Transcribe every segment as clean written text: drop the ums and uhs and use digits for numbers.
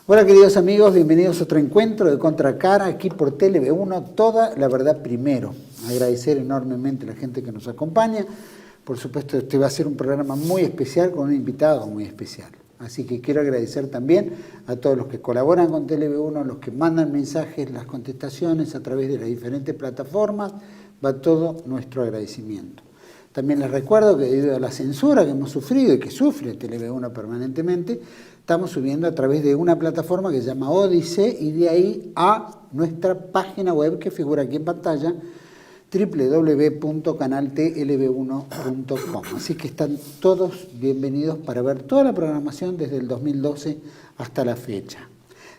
Hola queridos amigos, bienvenidos a otro encuentro de Contracara aquí por TLV1, toda la verdad primero. Agradecer enormemente a la gente que nos acompaña. Por supuesto, este va a ser un programa muy especial con un invitado muy especial. Así que quiero agradecer también a todos los que colaboran con TLV1, los que mandan mensajes, las contestaciones a través de las diferentes plataformas. Va todo nuestro agradecimiento. También les recuerdo que debido a la censura que hemos sufrido y que sufre TLV1 permanentemente, estamos subiendo a través de una plataforma que se llama Odisee y de ahí a nuestra página web que figura aquí en pantalla, www.canaltlv1.com. Así que están todos bienvenidos para ver toda la programación desde el 2012 hasta la fecha.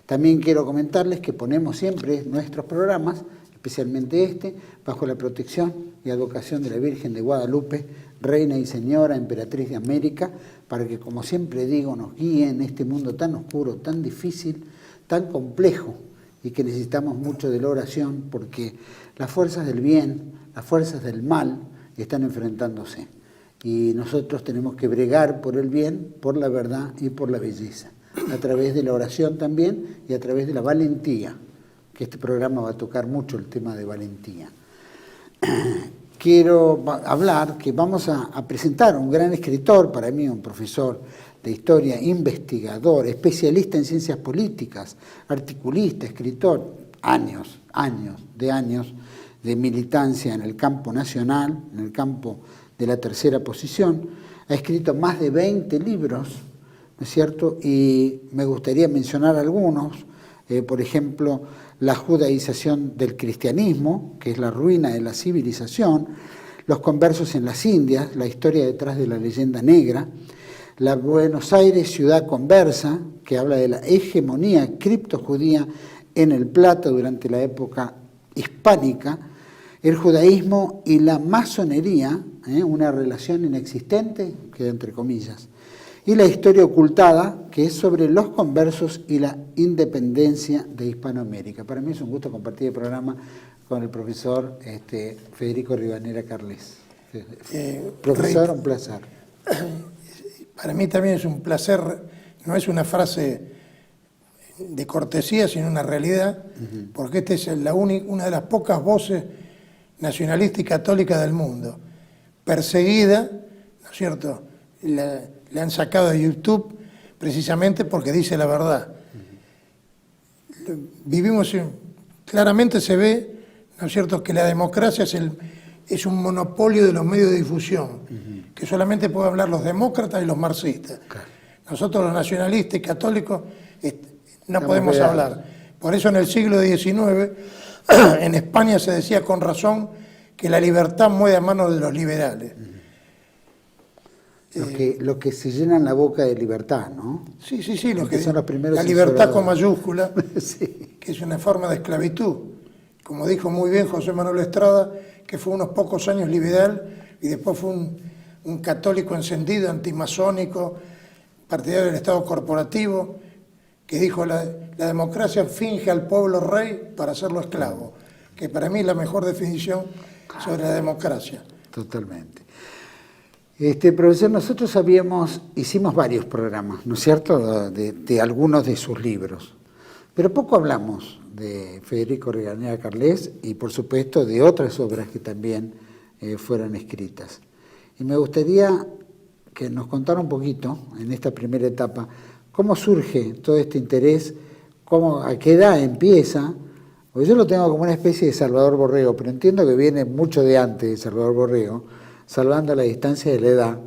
También quiero comentarles que ponemos siempre nuestros programas, especialmente este, bajo la protección y advocación de la Virgen de Guadalupe, Reina y Señora, Emperatriz de América, para que, como siempre digo, nos guíe en este mundo tan oscuro, tan difícil, tan complejo, y que necesitamos mucho de la oración, porque las fuerzas del bien, las fuerzas del mal, están enfrentándose. Y nosotros tenemos que bregar por el bien, por la verdad y por la belleza, a través de la oración también y a través de la valentía, que este programa va a tocar mucho el tema de valentía. Quiero hablar que vamos a presentar a un gran escritor, para mí un profesor de historia, investigador, especialista en ciencias políticas, articulista, escritor, años de militancia en el campo nacional, en el campo de la tercera posición. Ha escrito más de 20 libros, ¿no es cierto? Y me gustaría mencionar algunos, por ejemplo, la judaización del cristianismo, que es la ruina de la civilización, los conversos en las Indias, la historia detrás de la leyenda negra, la Buenos Aires ciudad conversa, que habla de la hegemonía criptojudía en el Plata durante la época hispánica, el judaísmo y la masonería, una relación inexistente, queda entre comillas, y la historia ocultada, que es sobre los conversos y la independencia de Hispanoamérica. Para mí es un gusto compartir el programa con el profesor Federico Rivadeneira Carles. Profesor, un placer. Para mí también es un placer, no es una frase de cortesía, sino una realidad, porque esta es una de las pocas voces nacionalistas y católicas del mundo. Perseguida, ¿no es cierto?, le han sacado de YouTube precisamente porque dice la verdad. Claramente se ve, ¿no es cierto?, que la democracia es un monopolio de los medios de difusión, que solamente pueden hablar los demócratas y los marxistas. Claro. Nosotros los nacionalistas y católicos no podemos hablar. Por eso en el siglo XIX en España se decía con razón que la libertad mueve a manos de los liberales. Los que se llenan la boca de libertad, ¿no? Sí, los que son los primeros. La libertad con mayúscula, sí. Que es una forma de esclavitud. Como dijo muy bien José Manuel Estrada, que fue unos pocos años liberal y después fue un católico encendido, antimasónico, partidario del Estado corporativo, que dijo la democracia finge al pueblo rey para hacerlo esclavo, que para mí es la mejor definición sobre la democracia. Totalmente. Profesor, nosotros hicimos varios programas, ¿no es cierto?, de algunos de sus libros, pero poco hablamos de Federico Rivadeneira Carles y, por supuesto, de otras obras que también fueron escritas. Y me gustaría que nos contara un poquito, en esta primera etapa, cómo surge todo este interés, a qué edad empieza, porque yo lo tengo como una especie de Salvador Borrego, pero entiendo que viene mucho de antes de Salvador Borrego, salvando la distancia de la edad,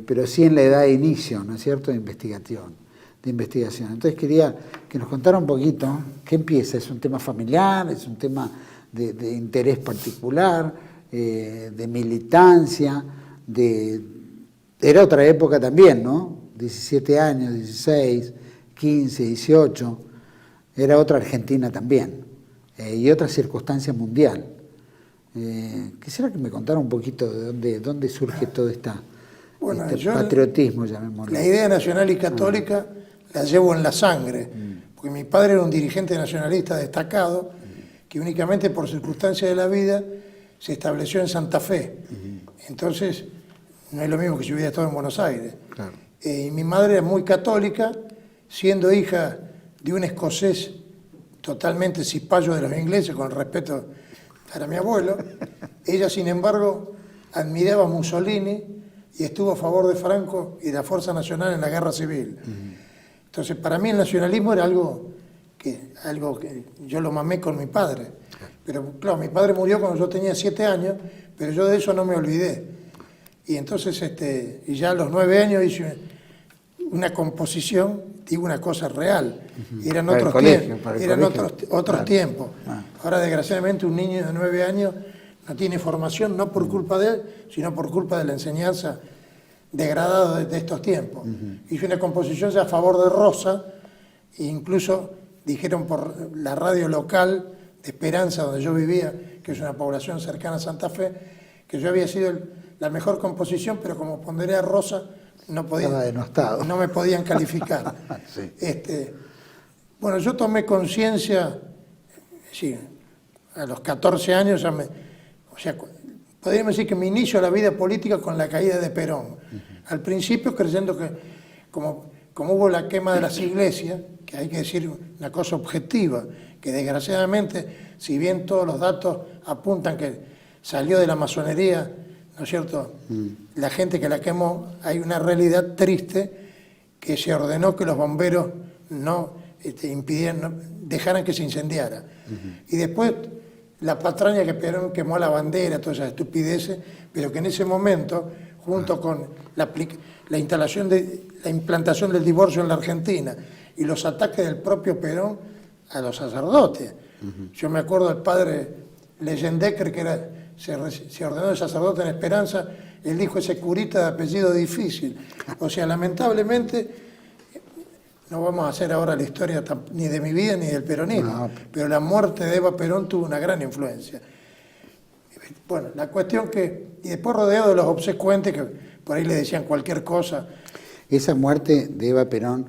pero sí en la edad de inicio, ¿no es cierto?, de investigación. Entonces quería que nos contara un poquito qué empieza. ¿Es un tema familiar? ¿Es un tema de interés particular? ¿De militancia? Era otra época también, ¿no? 17 años, 16, 15, 18. Era otra Argentina también, y otra circunstancia mundial. Quisiera que me contara un poquito de dónde surge todo este patriotismo, llamémoslo. La idea nacional y católica la llevo en la sangre, porque mi padre era un dirigente nacionalista destacado, que únicamente por circunstancias de la vida se estableció en Santa Fe. Entonces, no es lo mismo que si hubiera estado en Buenos Aires. Claro. Y mi madre era muy católica, siendo hija de un escocés totalmente cipayo de los ingleses, con respeto para mi abuelo. Ella, sin embargo, admiraba a Mussolini y estuvo a favor de Franco y de la Fuerza Nacional en la Guerra Civil. Entonces, para mí el nacionalismo era algo que yo lo mamé con mi padre. Pero claro, mi padre murió cuando yo tenía 7 años, pero yo de eso no me olvidé. Y entonces, y ya a los 9 años hice una composición, digo una cosa real. Eran otros tiempos. Ahora, desgraciadamente, un niño de 9 años no tiene formación, no por culpa de él, sino por culpa de la enseñanza degradada de estos tiempos. Hice una composición ya a favor de Rosa, e incluso dijeron por la radio local de Esperanza, donde yo vivía, que es una población cercana a Santa Fe, que yo había sido la mejor composición, pero como ponderé a Rosa, no me podían calificar. Sí. Bueno, yo tomé conciencia, sí, a los 14 años, podríamos decir que me inicio la vida política con la caída de Perón. Al principio creyendo que, como hubo la quema de las iglesias, que hay que decir una cosa objetiva, que desgraciadamente, si bien todos los datos apuntan que salió de la masonería, ¿no es cierto?, la gente que la quemó, hay una realidad triste que se ordenó que los bomberos no dejaran que se incendiara. Y después la patraña que Perón quemó la bandera, todas esas estupideces, pero que en ese momento, junto con la implantación del divorcio en la Argentina y los ataques del propio Perón a los sacerdotes. Yo me acuerdo del padre Leyendecker, que se ordenó de sacerdote en Esperanza, él dijo ese curita de apellido difícil. O sea, lamentablemente, no vamos a hacer ahora la historia ni de mi vida ni del peronismo, pero la muerte de Eva Perón tuvo una gran influencia. Bueno, la cuestión y después rodeado de los obsecuentes que por ahí le decían cualquier cosa. Esa muerte de Eva Perón,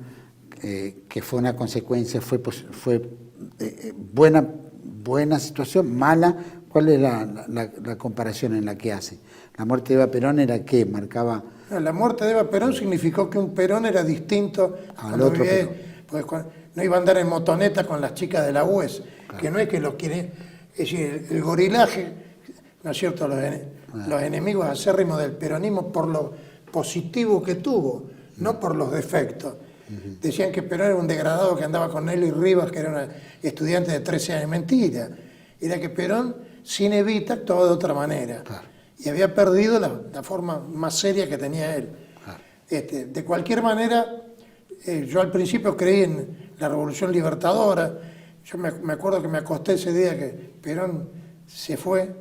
que fue una consecuencia, fue buena situación, mala. ¿Cuál es la comparación en la que hace? La muerte de Eva Perón era ¿qué? Marcaba... La muerte de Eva Perón significó que un Perón era distinto al otro Perón. Porque no iba a andar en motoneta con las chicas de la UES, claro. Que no es que lo quiere... Es decir, el gorilaje, ¿no es cierto?, los enemigos acérrimos del peronismo por lo positivo que tuvo, no por los defectos. Decían que Perón era un degradado que andaba con Nelly Rivas, que era una estudiante de 13 años. Mentira. Era que Perón, sin Evita, actuaba de otra manera. Claro. Y había perdido la forma más seria que tenía él. Claro. De cualquier manera, yo al principio creí en la Revolución Libertadora. Yo me acuerdo que me acosté ese día que Perón se fue,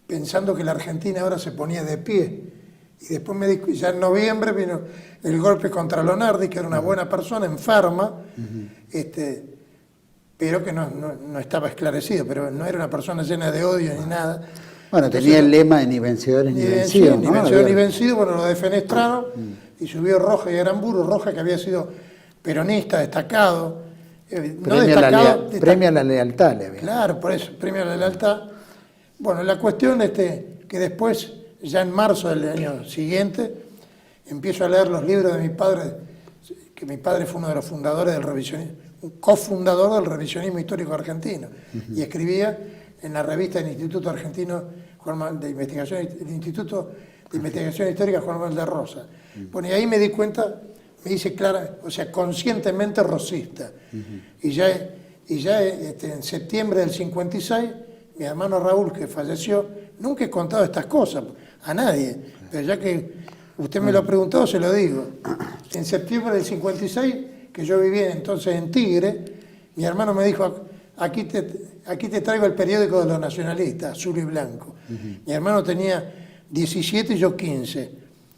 pensando que la Argentina ahora se ponía de pie. Y después ya en noviembre vino el golpe contra Lonardi, que era una buena persona, enferma, pero que no estaba esclarecido, pero no era una persona llena de odio ni nada. Bueno, tenía el lema de ni vencedores ni vencidos, ¿no? Ni vencedores ni vencidos, bueno, lo defenestraron y subió Rojas y Aramburu. Rojas, que había sido peronista, destacado. Premio a la lealtad, le había. Claro, por eso, premio a la lealtad. Bueno, la cuestión es que después, ya en marzo del año siguiente, empiezo a leer los libros de mi padre, que mi padre fue uno de los fundadores del revisionismo, un cofundador del revisionismo histórico argentino, y escribía en la revista del Instituto Argentino de Investigación, el Instituto de Investigación Histórica Juan Manuel de Rosas. Bueno, y ahí me di cuenta, me hice clara, o sea, conscientemente rosista. Y ya en septiembre del 56, mi hermano Raúl, que falleció, nunca he contado estas cosas a nadie, pero ya que usted me lo ha preguntado, se lo digo. En septiembre del 56, que yo vivía entonces en Tigre, mi hermano me dijo, aquí te traigo el periódico de los nacionalistas, azul y blanco. Mi hermano tenía 17 y yo 15.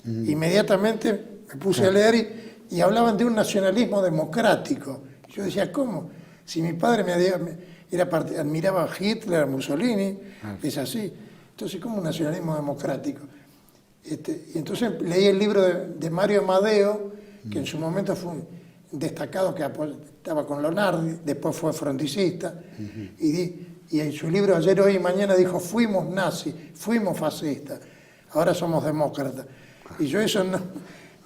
Inmediatamente me puse a leer y hablaban de un nacionalismo democrático. Yo decía, ¿cómo? Si mi padre admiraba a Hitler, a Mussolini, es así. Entonces, ¿cómo un nacionalismo democrático? Y entonces leí el libro de Mario Amadeo, que en su momento fue un destacado que estaba con Lonardi, después fue fronticista, y en su libro Ayer, Hoy y Mañana dijo, fuimos nazis, fuimos fascistas, ahora somos demócratas. Y yo eso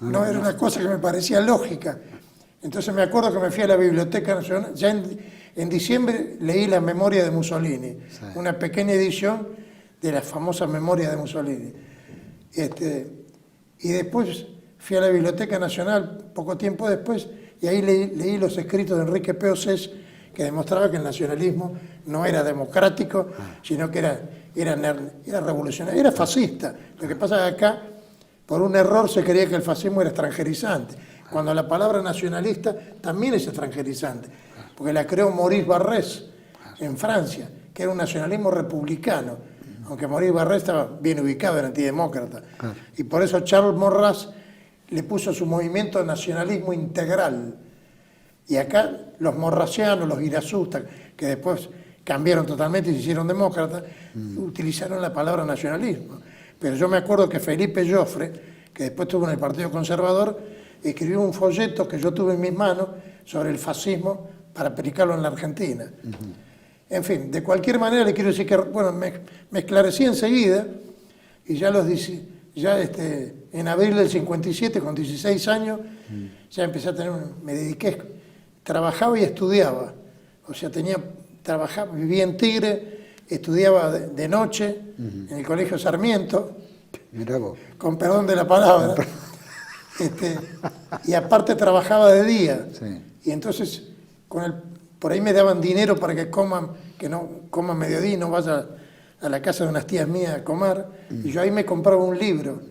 no era una cosa que me parecía lógica. Entonces me acuerdo que me fui a la Biblioteca Nacional, ya en diciembre leí la Memoria de Mussolini, Sí. una pequeña edición de la famosa Memoria de Mussolini. Y después fui a la Biblioteca Nacional poco tiempo después y ahí leí los escritos de Enrique Peosés, que demostraba que el nacionalismo no era democrático, sino que era revolucionario, era fascista. Lo que pasa es que acá, por un error, se creía que el fascismo era extranjerizante, cuando la palabra nacionalista también es extranjerizante, porque la creó Maurice Barrès en Francia, que era un nacionalismo republicano, aunque Maurice Barrès estaba bien ubicado, era antidemócrata. Claro. Y por eso Charles Maurras le puso a su movimiento nacionalismo integral. Y acá los morrasianos, los irasustas, que después cambiaron totalmente y se hicieron demócratas, utilizaron la palabra nacionalismo. Pero yo me acuerdo que Felipe Joffre, que después estuvo en el Partido Conservador, escribió un folleto que yo tuve en mis manos sobre el fascismo para aplicarlo en la Argentina. En fin, de cualquier manera le quiero decir que, bueno, me esclarecí enseguida y ya en abril del 57, con 16 años, ya empecé a tener, me dediqué, trabajaba y estudiaba. O sea, trabajaba, vivía en Tigre, estudiaba de noche en el Colegio Sarmiento, Mirá vos. con perdón de la palabra, y aparte trabajaba de día. Sí. Y entonces, por ahí me daban dinero para que no coman mediodía y no vaya a la casa de unas tías mías a comer, y yo ahí me compraba un libro.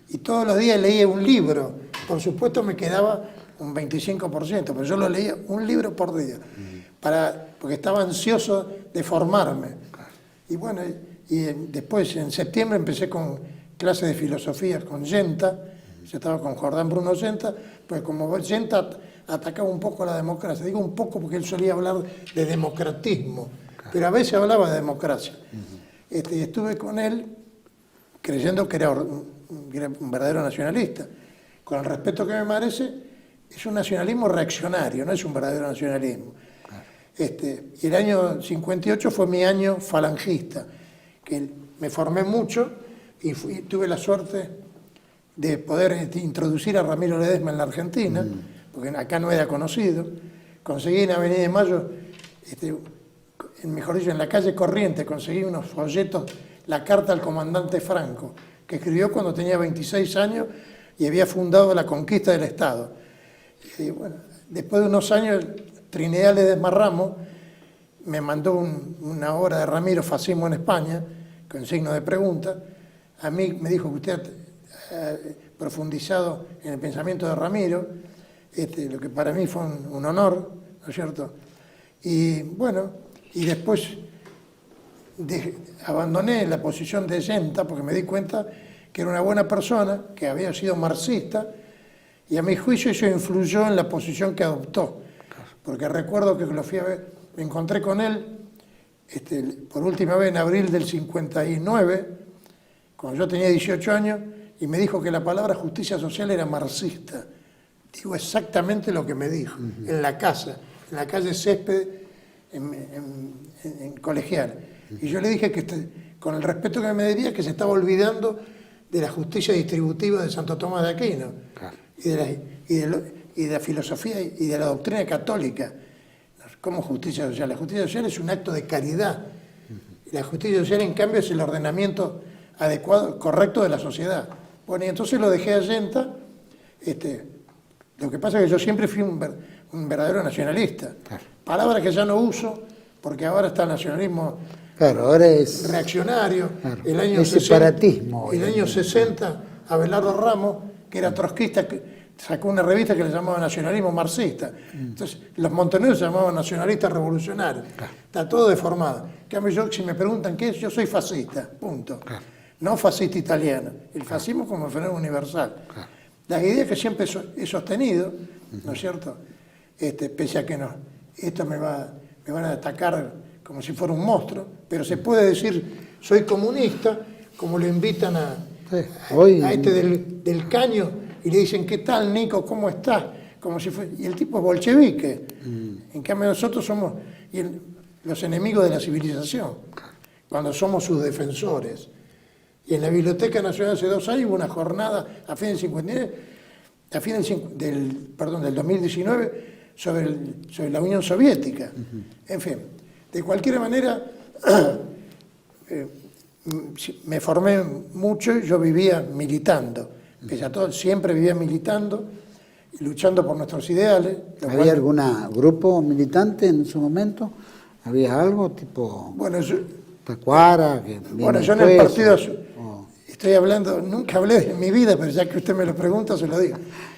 Y todos los días leía un libro. Por supuesto me quedaba un 25%, pero yo lo leía un libro por día, porque estaba ansioso de formarme. Y bueno, después en septiembre empecé con clases de filosofía con Yenta, yo estaba con Jordán Bruno Yenta, pues como Yenta atacaba un poco a la democracia, digo un poco porque él solía hablar de democratismo, pero a veces hablaba de democracia. Y estuve con él creyendo que era un verdadero nacionalista. Con el respeto que me merece, es un nacionalismo reaccionario, no es un verdadero nacionalismo. Y el año 58 fue mi año falangista, que me formé mucho y tuve la suerte de poder introducir a Ramiro Ledesma en la Argentina, porque acá no era conocido. Conseguí en Avenida de Mayo, mejor dicho, en la calle Corrientes, conseguí unos folletos, la carta al comandante Franco, que escribió cuando tenía 26 años y había fundado la conquista del Estado. Y bueno, después de unos años, Trinidad Ledesma Ramos me mandó una obra de Ramiro, Fascismo en España, con signo de pregunta. A mí me dijo que usted ha profundizado en el pensamiento de Ramiro, lo que para mí fue un honor, ¿no es cierto? Y bueno, y después abandoné la posición de Yenta porque me di cuenta que era una buena persona, que había sido marxista, y a mi juicio eso influyó en la posición que adoptó. Porque recuerdo que lo fui a ver, me encontré con él por última vez en abril del 59, cuando yo tenía 18 años, y me dijo que la palabra justicia social era marxista. Digo exactamente lo que me dijo, en la calle Césped, en Colegial. Y yo le dije que con el respeto que me debía, que se estaba olvidando de la justicia distributiva de Santo Tomás de Aquino, claro, y de la filosofía y de la doctrina católica. ¿Cómo justicia social? La justicia social es un acto de caridad. La justicia social, en cambio, es el ordenamiento adecuado, correcto de la sociedad. Bueno, y entonces lo dejé a Yenta. Lo que pasa es que yo siempre fui un verdadero nacionalista. Claro. Palabra que ya no uso, porque ahora está el nacionalismo, claro, ahora es reaccionario. Claro, el año es 60, separatismo. El año 60, Abelardo Ramos, que era trotskista, sacó una revista que le llamaba Nacionalismo Marxista. Entonces, los montoneros se llamaban nacionalistas revolucionarios. Claro. Está todo deformado. En cambio, yo, si me preguntan qué es, yo soy fascista, punto. Claro. No fascista italiano. El fascismo como fenómeno universal. Claro. Las ideas que siempre he sostenido, ¿no es cierto? Pese a que no, esto me van a atacar como si fuera un monstruo, pero se puede decir, soy comunista, como lo invitan a del Caño, y le dicen, ¿qué tal, Nico? ¿Cómo estás? Como si fuera, y el tipo es bolchevique. En cambio nosotros somos los enemigos de la civilización, cuando somos sus defensores. Y en la Biblioteca Nacional hace 2 años hubo una jornada, a fin del 59, a fines del 2019 sobre la Unión Soviética. En fin, de cualquier manera, me formé mucho, yo vivía militando, pese a todo, siempre vivía militando y luchando por nuestros ideales. ¿Había algún grupo militante en su momento? ¿Había algo tipo bueno, Tacuara? Bueno, yo en el partido, estoy hablando, nunca hablé de mi vida, pero ya que usted me lo pregunta, se lo digo.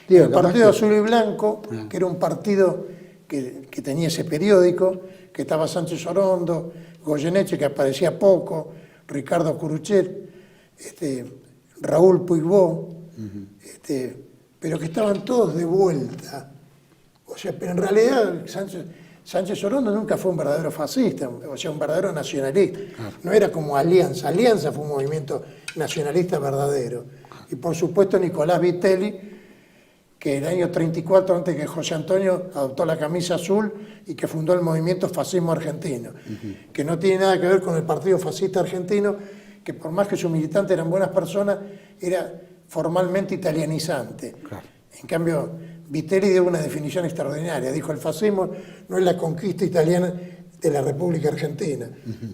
El Partido Azul y Blanco, que era un partido que tenía ese periódico, que estaba Sánchez Orondo, Goyeneche, que aparecía poco, Ricardo Curuchet, Raúl Puigbó, pero que estaban todos de vuelta. O sea, pero en realidad Sánchez Orondo nunca fue un verdadero fascista, o sea, un verdadero nacionalista. No era como Alianza. Alianza fue un movimiento nacionalista verdadero. Y por supuesto Nicolás Vitelli, que en el año 34, antes que José Antonio, adoptó la camisa azul y que fundó el movimiento Fascismo Argentino, que no tiene nada que ver con el Partido Fascista Argentino, que por más que sus militantes eran buenas personas, era formalmente italianizante. Claro. En cambio, Vitelli dio una definición extraordinaria. Dijo, el fascismo no es la conquista italiana de la República Argentina.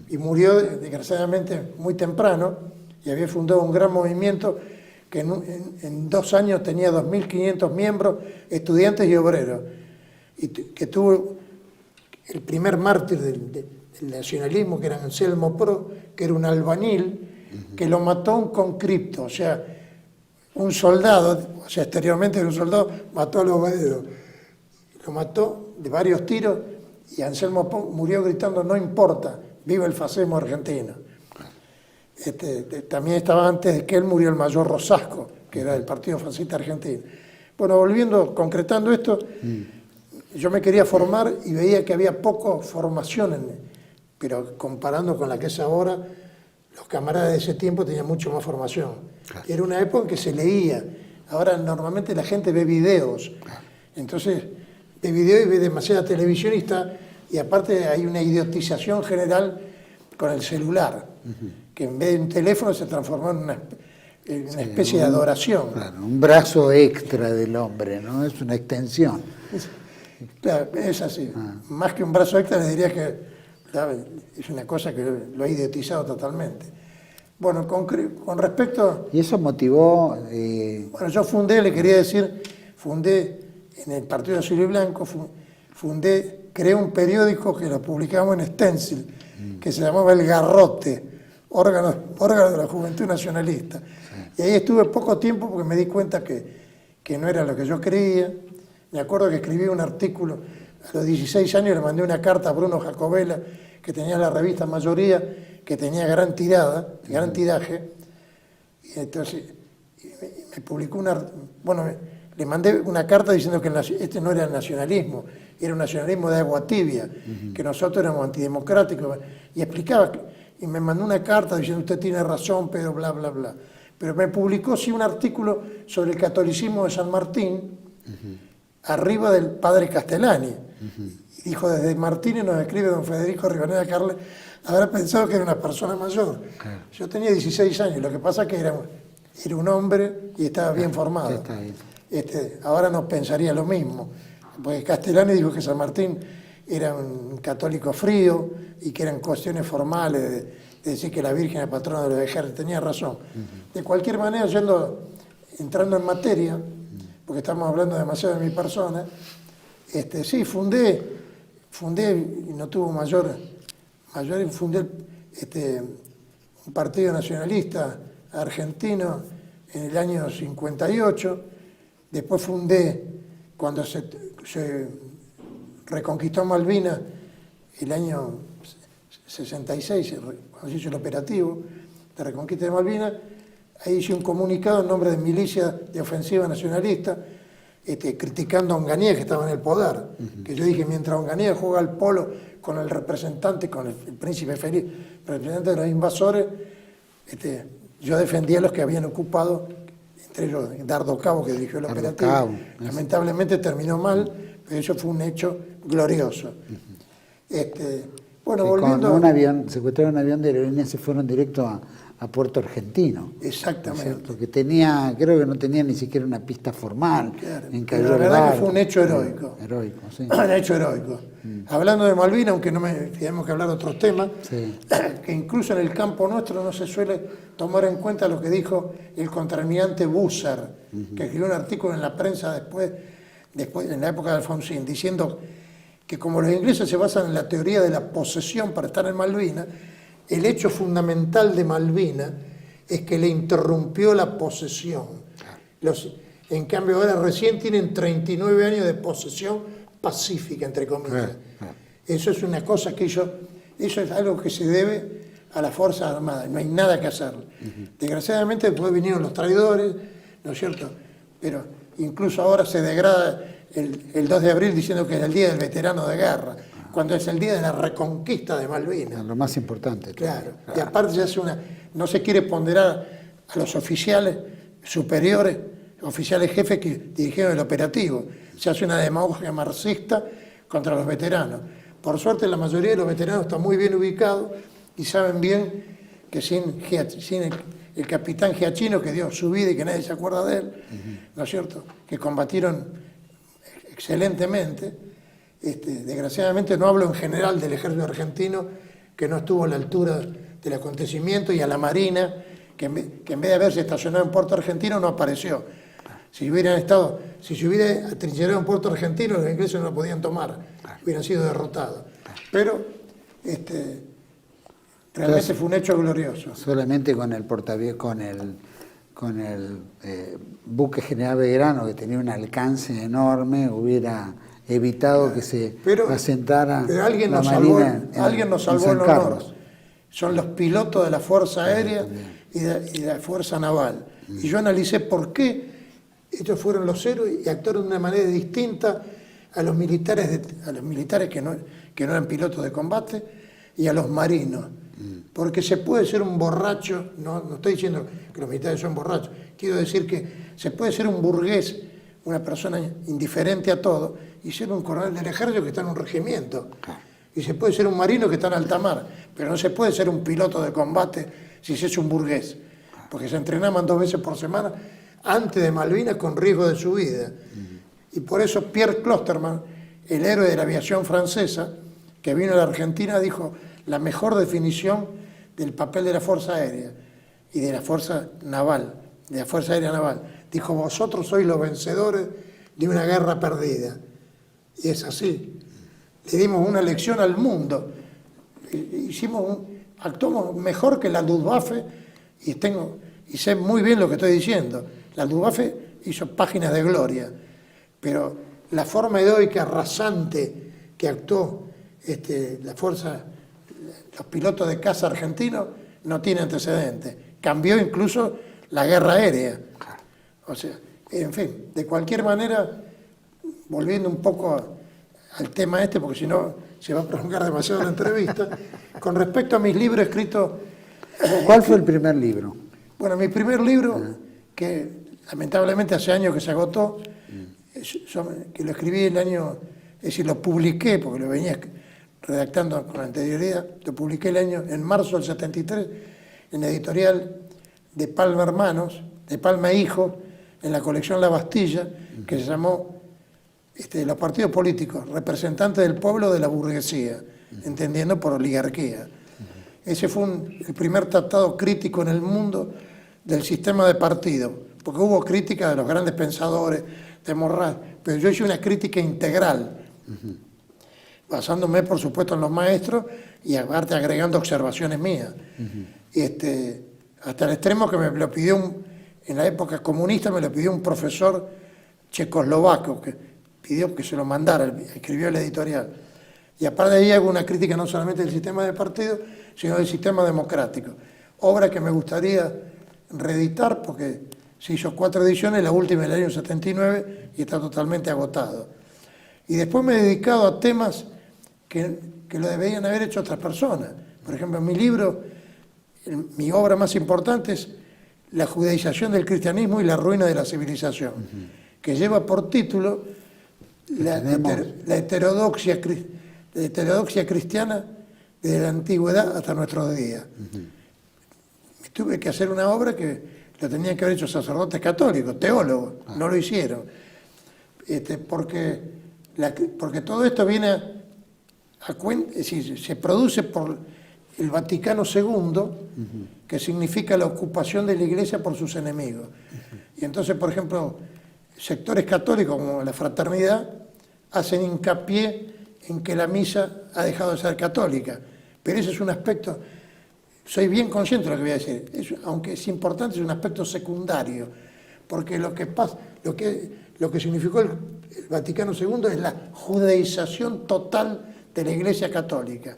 Y murió, desgraciadamente, muy temprano, y había fundado un gran movimiento que en 2 años tenía 2.500 miembros, estudiantes y obreros, y que tuvo el primer mártir del nacionalismo, que era Anselmo Pro, que era un albañil, que lo mató un conscripto, o sea, un soldado, o sea, exteriormente era un soldado, mató al obrero. Lo mató de varios tiros y Anselmo Pro murió gritando, no importa, viva el fascismo argentino. También estaba antes de que él murió el mayor Rosasco, que era del Partido Fascista Argentino. Bueno, concretando esto, yo me quería formar y veía que había poco formación, pero comparando con la que es ahora, los camaradas de ese tiempo tenían mucho más formación. Claro. Era una época en que se leía. Ahora normalmente la gente ve videos. Claro. Entonces, ve videos y ve demasiada televisión y aparte hay una idiotización general con el celular, que en vez de un teléfono se transformó en una especie de adoración. Claro, un brazo extra del hombre, ¿no? Es una extensión. Claro, es así. Más que un brazo extra, le diría que es una cosa que lo ha idiotizado totalmente. Bueno, con respecto... ¿Y eso motivó...? Bueno, yo fundé en el Partido Azul y Blanco, creé un periódico que lo publicamos en stencil, que se llamaba El Garrote, órgano de la Juventud Nacionalista. Sí. Y ahí estuve poco tiempo porque me di cuenta que no era lo que yo creía. Me acuerdo que escribí un artículo, a los 16 años le mandé una carta a Bruno Jacobella, que tenía la revista Mayoría, que tenía gran tiraje, y entonces me publicó le mandé una carta diciendo que este no era el nacionalismo, era un nacionalismo de agua tibia, que nosotros éramos antidemocráticos, y explicaba, y me mandó una carta diciendo usted tiene razón, pero bla, bla, bla. Pero me publicó sí un artículo sobre el catolicismo de San Martín, arriba del padre Castellani. Y dijo, desde Martínez nos escribe don Federico Rivadeneira Carles, habrá pensado que era una persona mayor. Claro. Yo tenía 16 años, lo que pasa es que era un hombre y estaba bien formado. Ahora no pensaría lo mismo, porque Castellani dijo que San Martín era un católico frío y que eran cuestiones formales de decir que la Virgen era patrona de los ejércitos. Tenía razón. De cualquier manera, entrando en materia, porque estamos hablando demasiado de mi persona, sí, fundé y no tuvo mayor fundé un partido nacionalista argentino en el año 58, después fundé, cuando se reconquistó Malvinas, el año 66, cuando se hizo el operativo de reconquista de Malvinas, ahí hice un comunicado en nombre de Milicia de Ofensiva Nacionalista, criticando a Onganía, que estaba en el poder, que yo dije, mientras Onganía juega al polo con el representante, con el príncipe Felipe, representante de los invasores, yo defendía a los que habían ocupado, entre ellos Dardo Cabo, que dirigió el operativo. Lamentablemente terminó mal, pero eso fue un hecho glorioso. Volviendo... Secuestraron un avión de aerolínea, se fueron directo a Puerto Argentino. Exactamente. ¿Cierto? Que tenía, creo que no tenía ni siquiera una pista formal. Claro. En Pero la verdad que fue un hecho heroico. Heroico, sí. Un hecho heroico. Hablando de Malvinas, aunque tenemos que hablar de otros temas, Sí. que incluso en el campo nuestro no se suele tomar en cuenta lo que dijo el contraalmirante Busser, que escribió un artículo en la prensa después en la época de Alfonsín, diciendo que como los ingleses se basan en la teoría de la posesión para estar en Malvinas, el hecho fundamental de Malvinas es que le interrumpió la posesión. En cambio ahora recién tienen 39 años de posesión pacífica, entre comillas. Eso es una cosa que eso es algo que se debe a las Fuerzas Armadas, no hay nada que hacer. Desgraciadamente después vinieron los traidores, ¿no es cierto? Pero incluso ahora se degrada el 2 de abril diciendo que es el Día del Veterano de Guerra, cuando es el Día de la Reconquista de Malvinas. Lo más importante. Claro. Y aparte se hace no se quiere ponderar a los oficiales superiores, oficiales jefes que dirigieron el operativo. Se hace una demagogia marxista contra los veteranos. Por suerte la mayoría de los veteranos están muy bien ubicados y saben bien que sin el capitán Giachino, que dio su vida y que nadie se acuerda de él, ¿no es cierto?, que combatieron excelentemente. Desgraciadamente no hablo en general del ejército argentino, que no estuvo a la altura del acontecimiento, y a la Marina, que en vez de haberse estacionado en Puerto Argentino no apareció. Si se hubiera atrincherado en Puerto Argentino, los ingleses no lo podían tomar, hubieran sido derrotados. Pero realmente fue un hecho glorioso. Solamente con el buque General Belgrano, que tenía un alcance enorme, hubiera evitado que se asentara pero alguien la nos Marina alguien nos salvó el honor. Son los pilotos de la Fuerza Aérea y de la Fuerza Naval. Y yo analicé por qué ellos fueron los héroes y actuaron de una manera distinta a los militares que no eran pilotos de combate y a los marinos. Porque se puede ser un borracho, no estoy diciendo que los militares son borrachos, quiero decir que se puede ser un burgués, una persona indiferente a todo, y ser un coronel del ejército que está en un regimiento. Y se puede ser un marino que está en alta mar, pero no se puede ser un piloto de combate si se es un burgués, porque se entrenaban 2 veces por semana antes de Malvinas con riesgo de su vida. Y por eso Pierre Klosterman, el héroe de la aviación francesa, que vino a la Argentina, dijo la mejor definición del papel de la Fuerza Aérea y de la Fuerza Naval, de la Fuerza Aérea Naval. Dijo, vosotros sois los vencedores de una guerra perdida. Y es así. Le dimos una lección al mundo. Actuamos mejor que la Luftwaffe y sé muy bien lo que estoy diciendo. La Luftwaffe hizo páginas de gloria, pero la forma heroica, rasante que actuó los pilotos de caza argentinos no tiene antecedentes. Cambió incluso la guerra aérea. O sea, en fin, de cualquier manera, volviendo un poco al tema porque si no se va a prolongar demasiado la entrevista, con respecto a mis libros escritos... ¿Cuál fue el primer libro? Bueno, mi primer libro, que lamentablemente hace años que se agotó, que lo escribí es decir, lo publiqué, porque lo venía redactando con anterioridad, lo publiqué en marzo del 73, en la editorial de Palma Hermanos, de Palma Hijo, en la colección La Bastilla, que se llamó Los partidos políticos, representantes del pueblo de la burguesía, entendiendo por oligarquía. Ese fue el primer tratado crítico en el mundo del sistema de partidos, porque hubo crítica de los grandes pensadores, de Morral, pero yo hice una crítica integral, basándome, por supuesto, en los maestros y aparte agregando observaciones mías. Hasta el extremo que me lo pidió, en la época comunista, me lo pidió un profesor checoslovaco, que pidió que se lo mandara, escribió el editorial. Y aparte de ahí hago una crítica no solamente del sistema de partidos, sino del sistema democrático. Obra que me gustaría reeditar porque se hizo 4 ediciones, la última en el año 79 y está totalmente agotado. Y después me he dedicado a temas que lo deberían haber hecho otras personas. Por ejemplo, en mi libro, mi obra más importante es La judaización del cristianismo y la ruina de la civilización, que lleva por título la heterodoxia cristiana desde la antigüedad hasta nuestros días. tuve que hacer una obra que la tenían que haber hecho sacerdotes católicos, teólogos, no lo hicieron. Porque todo esto viene a cuenta, es decir, se produce por el Vaticano II, que significa la ocupación de la Iglesia por sus enemigos. Y entonces, por ejemplo, sectores católicos como la Fraternidad hacen hincapié en que la misa ha dejado de ser católica. Pero ese es un aspecto, soy bien consciente de lo que voy a decir, aunque es importante, es un aspecto secundario, porque lo que significó el Vaticano II es la judaización total de la Iglesia católica.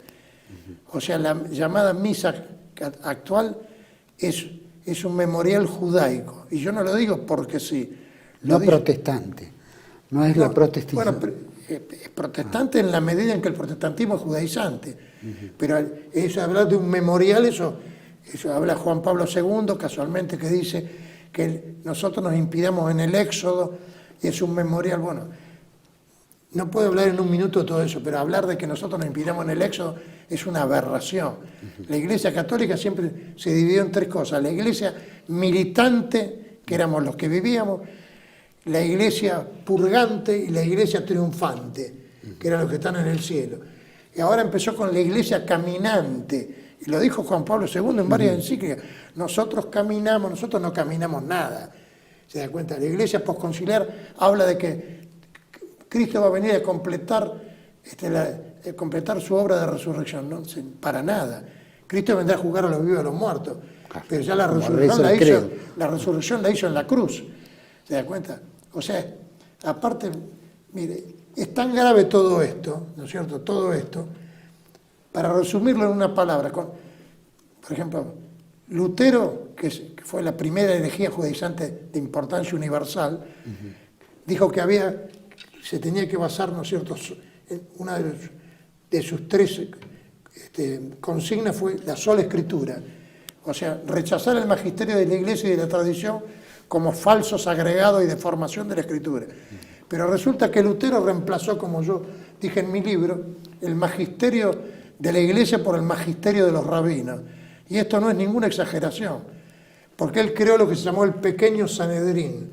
O sea, la llamada misa actual es un memorial judaico. Y yo no lo digo porque sí. No protestante, no es la protestación. Bueno, es protestante en la medida en que el protestantismo es judaizante. Pero eso, hablar de un memorial, eso habla Juan Pablo II, casualmente, que dice que nosotros nos inspiramos en el Éxodo, y es un memorial. Bueno, no puedo hablar en un minuto de todo eso, pero hablar de que nosotros nos inspiramos en el Éxodo es una aberración. La Iglesia Católica siempre se dividió en tres cosas: la Iglesia militante, que éramos los que vivíamos, la Iglesia purgante y la Iglesia triunfante, que eran los que están en el cielo. Y ahora empezó con la Iglesia caminante, y lo dijo Juan Pablo II en varias encíclicas: nosotros caminamos, nosotros no caminamos nada. ¿Se da cuenta? La Iglesia posconciliar habla de que Cristo va a venir a completar su obra de resurrección. No, para nada. Cristo vendrá a juzgar a los vivos y a los muertos. Pero ya la resurrección la hizo en la cruz. ¿Se da cuenta? O sea, aparte, mire, es tan grave todo esto, ¿no es cierto? Todo esto, para resumirlo en una palabra. Por ejemplo, Lutero, que fue la primera herejía judaizante de importancia universal, dijo que se tenía que basar, ¿no es cierto?, en una de sus tres consignas fue la sola escritura. O sea, rechazar el magisterio de la Iglesia y de la tradición como falsos agregados y deformación de la escritura. Pero resulta que Lutero reemplazó, como yo dije en mi libro, el magisterio de la Iglesia por el magisterio de los rabinos. Y esto no es ninguna exageración, porque él creó lo que se llamó el pequeño Sanedrín,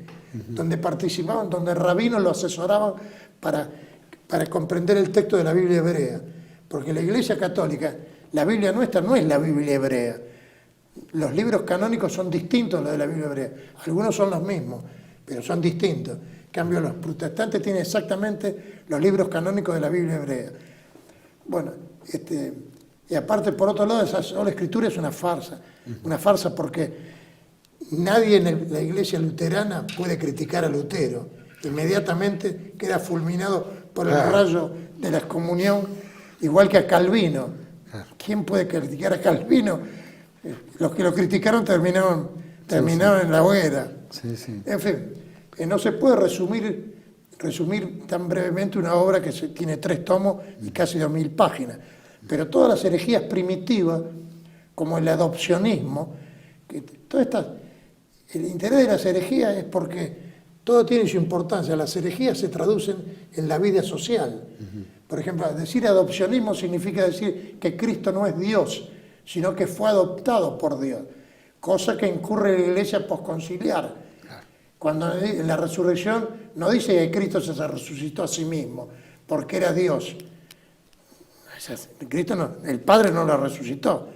donde participaban, donde rabinos lo asesoraban para comprender el texto de la Biblia hebrea. Porque la Iglesia Católica, la Biblia nuestra no es la Biblia hebrea. Los libros canónicos son distintos a los de la Biblia hebrea. Algunos son los mismos, pero son distintos. En cambio, los protestantes tienen exactamente los libros canónicos de la Biblia hebrea. Bueno, y aparte, por otro lado, esa sola escritura es una farsa porque nadie en la Iglesia luterana puede criticar a Lutero. Inmediatamente queda fulminado por el rayo de la excomunión, igual que a Calvino. ¿Quién puede criticar a Calvino? Los que lo criticaron terminaron en la hoguera. En fin, no se puede resumir tan brevemente una obra que tiene 3 tomos y casi 2000 páginas. Pero todas las herejías primitivas, como el adopcionismo, el interés de las herejías es porque todo tiene su importancia. Las herejías se traducen en la vida social. Por ejemplo, decir adopcionismo significa decir que Cristo no es Dios, sino que fue adoptado por Dios, cosa que incurre en la Iglesia posconciliar. Cuando en la resurrección no dice que Cristo se resucitó a sí mismo, porque era Dios. Cristo no, el Padre no lo resucitó.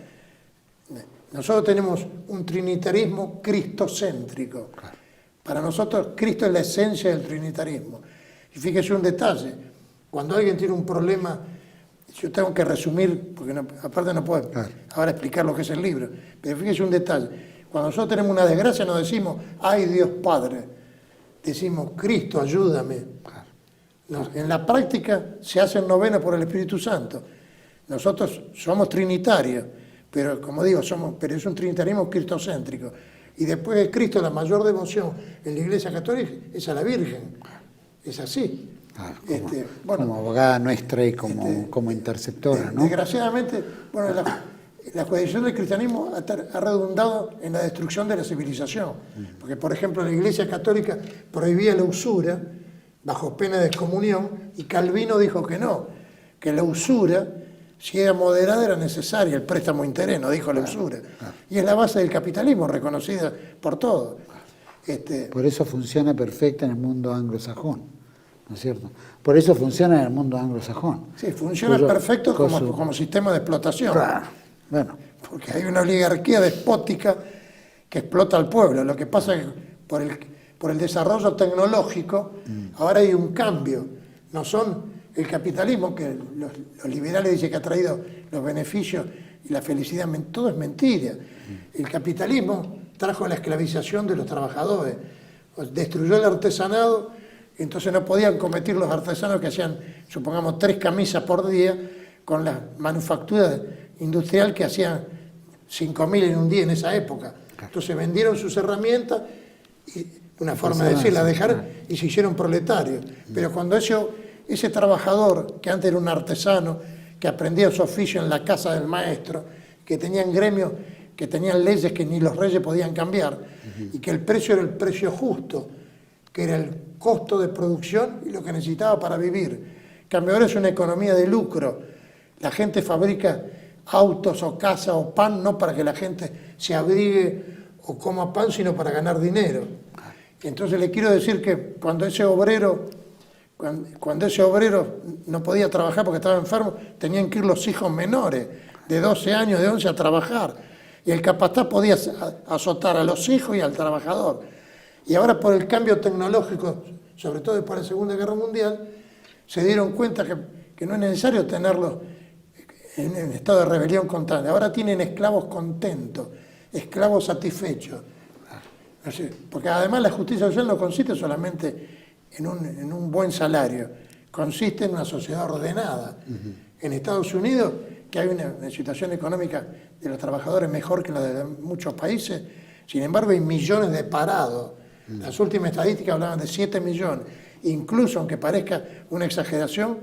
Nosotros tenemos un trinitarismo cristocéntrico. Para nosotros Cristo es la esencia del trinitarismo. Y fíjese un detalle, cuando alguien tiene un problema, yo tengo que resumir, porque aparte no puedo ahora explicar lo que es el libro, pero fíjese un detalle, cuando nosotros tenemos una desgracia no decimos, ay Dios Padre, decimos, Cristo ayúdame. En la práctica se hacen novenas por el Espíritu Santo. Nosotros somos trinitarios, pero como digo, pero es un trinitarismo cristocéntrico. Y después de Cristo, la mayor devoción en la Iglesia Católica es a la Virgen. Es así. Como abogada nuestra y como interceptora, ¿no? Desgraciadamente, bueno, la judaización del cristianismo ha redundado en la destrucción de la civilización. Porque, por ejemplo, la Iglesia Católica prohibía la usura bajo pena de excomunión y Calvino dijo que no, que la usura si era moderada era necesaria el préstamo interés, no dijo la usura. Y es la base del capitalismo, reconocida por todos. Por eso funciona perfecta en el mundo anglosajón, ¿no es cierto? Por eso funciona en el mundo anglosajón. Sí, funciona perfecto como sistema de explotación. Claro, bueno. Porque hay una oligarquía despótica que explota al pueblo. Lo que pasa es que por el desarrollo tecnológico, ahora hay un cambio. No son el capitalismo, que los liberales dicen que ha traído los beneficios y la felicidad, todo es mentira. El capitalismo trajo la esclavización de los trabajadores, destruyó el artesanado, entonces no podían competir los artesanos que hacían, supongamos, 3 camisas por día, con la manufactura industrial que hacían 5.000 en un día en esa época. Entonces vendieron sus herramientas, y una forma de decir, la dejaron y se hicieron proletarios. Pero cuando ese trabajador, que antes era un artesano, que aprendía su oficio en la casa del maestro, que tenían gremios, que tenían leyes que ni los reyes podían cambiar, y que el precio era el precio justo, que era el costo de producción y lo que necesitaba para vivir. En cambio, ahora es una economía de lucro. La gente fabrica autos o casa o pan, no para que la gente se abrigue o coma pan, sino para ganar dinero. Entonces le quiero decir que cuando ese obrero no podía trabajar porque estaba enfermo, tenían que ir los hijos menores, de 12 años, de 11, a trabajar. Y el capataz podía azotar a los hijos y al trabajador. Y ahora por el cambio tecnológico, sobre todo después de la Segunda Guerra Mundial, se dieron cuenta que no es necesario tenerlos en estado de rebelión constante. Ahora tienen esclavos contentos, esclavos satisfechos. Porque además la justicia social no consiste solamente en un buen salario, consiste en una sociedad ordenada. En Estados Unidos, que hay una situación económica de los trabajadores mejor que la de muchos países, sin embargo hay millones de parados. Las últimas estadísticas hablaban de 7 millones. Incluso, aunque parezca una exageración,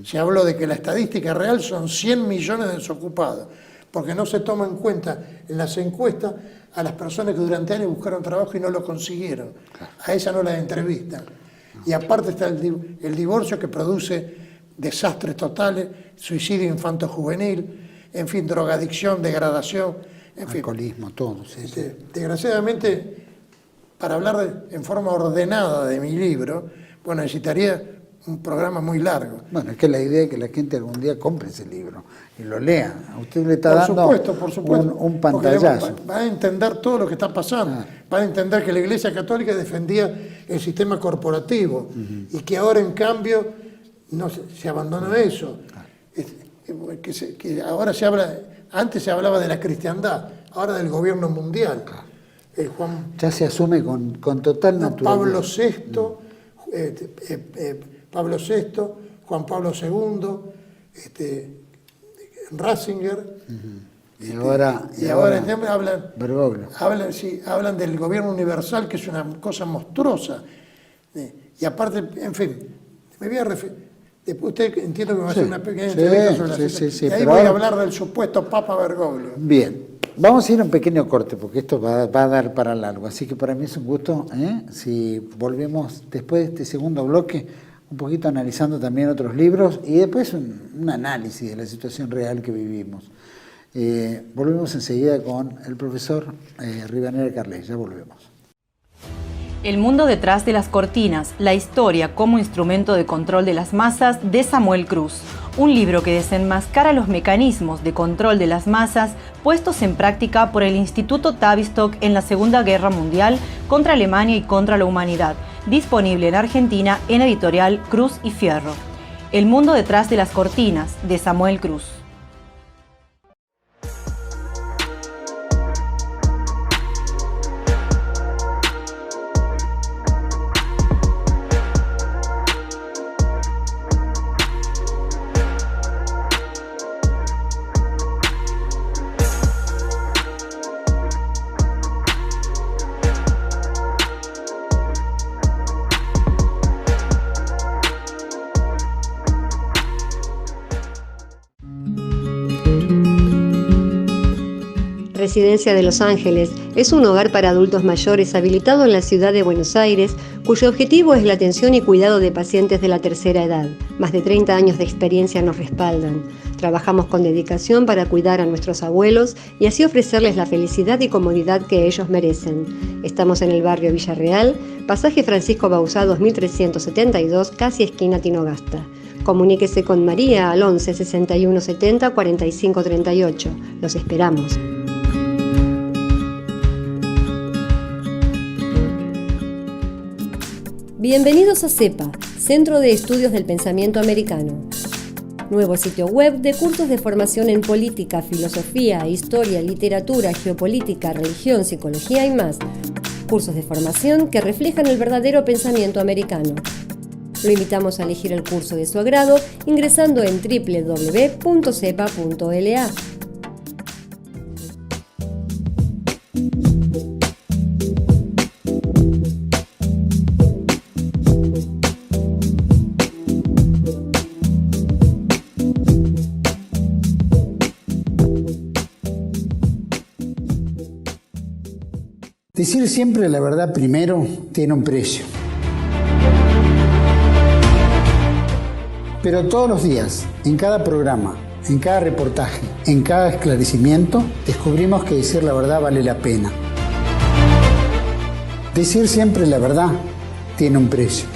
se habló de que la estadística real son 100 millones de desocupados, porque no se toma en cuenta en las encuestas a las personas que durante años buscaron trabajo y no lo consiguieron. A esa no las entrevistan. Y aparte está el divorcio, que produce desastres totales, suicidio infanto-juvenil, en fin, drogadicción, degradación, en fin. Alcoholismo, todo. Sí, sí. Desgraciadamente, para hablar en forma ordenada de mi libro, bueno, necesitaría un programa muy largo. Bueno, es que la idea es que la gente algún día compre ese libro y lo lea. A usted le está dando un pantallazo. Va a entender todo lo que está pasando. Va a entender que la Iglesia Católica defendía el sistema corporativo y que ahora, en cambio, no se abandonó eso. Que ahora antes se hablaba de la cristiandad, ahora del gobierno mundial. Ya se asume con total naturalidad. Pablo VI, Juan Pablo II, Ratzinger, y ahora hablan del gobierno universal, que es una cosa monstruosa. Y aparte, en fin, me voy a referir. Usted entiendo que me va a hacer una pequeña entrevista sobre la situación. Y ahí voy a hablar del supuesto Papa Bergoglio. Bien. Vamos a ir a un pequeño corte, porque esto va a dar para largo. Así que para mí es un gusto, si volvemos después de este segundo bloque, un poquito analizando también otros libros y después un análisis de la situación real que vivimos. Volvemos enseguida con el profesor Rivadeneira Carlet. Ya volvemos. El mundo detrás de las cortinas, la historia como instrumento de control de las masas, de Samuel Cruz. Un libro que desenmascara los mecanismos de control de las masas puestos en práctica por el Instituto Tavistock en la Segunda Guerra Mundial contra Alemania y contra la humanidad. Disponible en Argentina en editorial Cruz y Fierro. El mundo detrás de las cortinas, de Samuel Cruz. Residencia de Los Ángeles es un hogar para adultos mayores habilitado en la ciudad de Buenos Aires, cuyo objetivo es la atención y cuidado de pacientes de la tercera edad. Más de 30 años de experiencia nos respaldan. Trabajamos con dedicación para cuidar a nuestros abuelos y así ofrecerles la felicidad y comodidad que ellos merecen. Estamos en el barrio Villarreal, pasaje Francisco Bauzá 2372, casi esquina Tinogasta. Comuníquese con María al 11 61 70 45 38. Los esperamos. Bienvenidos a CEPA, Centro de Estudios del Pensamiento Americano. Nuevo sitio web de cursos de formación en política, filosofía, historia, literatura, geopolítica, religión, psicología y más. Cursos de formación que reflejan el verdadero pensamiento americano. Lo invitamos a elegir el curso de su agrado ingresando en www.cepa.la. Decir siempre la verdad primero tiene un precio. Pero todos los días, en cada programa, en cada reportaje, en cada esclarecimiento, descubrimos que decir la verdad vale la pena. Decir siempre la verdad tiene un precio.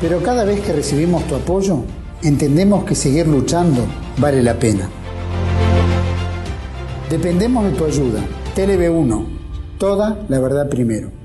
Pero cada vez que recibimos tu apoyo, entendemos que seguir luchando vale la pena. Dependemos de tu ayuda. TLB1. Toda la verdad primero.